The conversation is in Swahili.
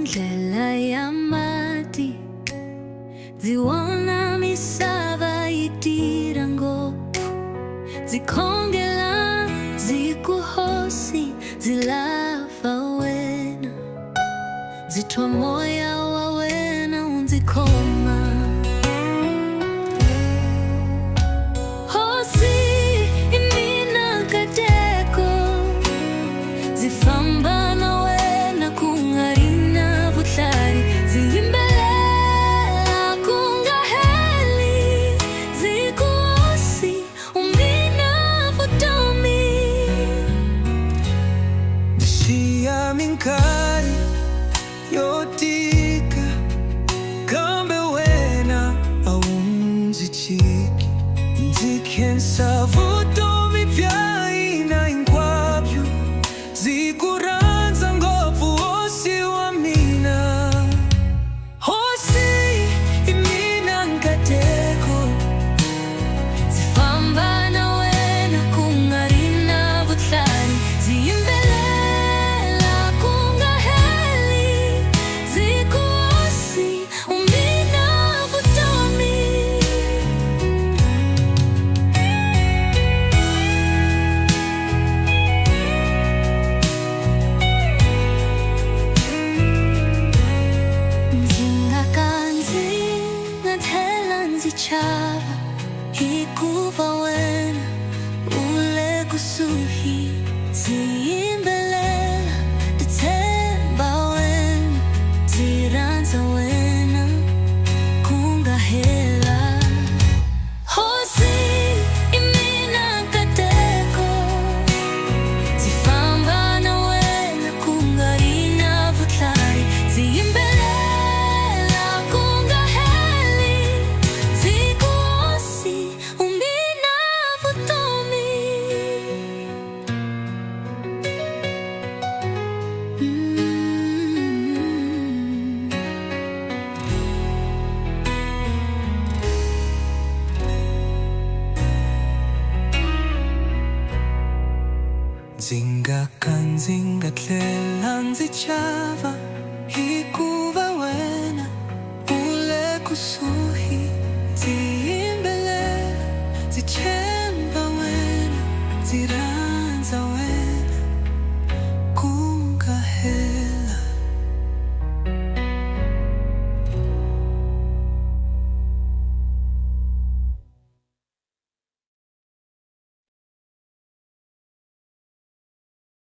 ndlela ya mati ziwona misava itira ngopfu zikhongela zikuhosi zilava wena zithwa moya wa wena unzikhoma Hosi imina Nkateko zifamba na wena kungarina vutlhari ziyimbelela kungaheli zikuhosi umina vutomi Ndishiya minkari yotika kambe wena awunzichiki nzikhensa vutomi vya ina hinkwabyo zikuranza ngopfu Hosi wa mina Hosi imina Nkateko zifamba na wena kungarina vutlhari ziyimbelela kungaheli zikuhosi umina vutomi Nzingathela nzichava hikuva wena ule kusuhi ziyimbelela ndithemba wena ziranza wena kungahela Hosi imina Nkateko zifamba na wena kungarina vutlhari ziyimbelela kungaheli zikuhosi umina vutomi Nzingathlela nzichava hiku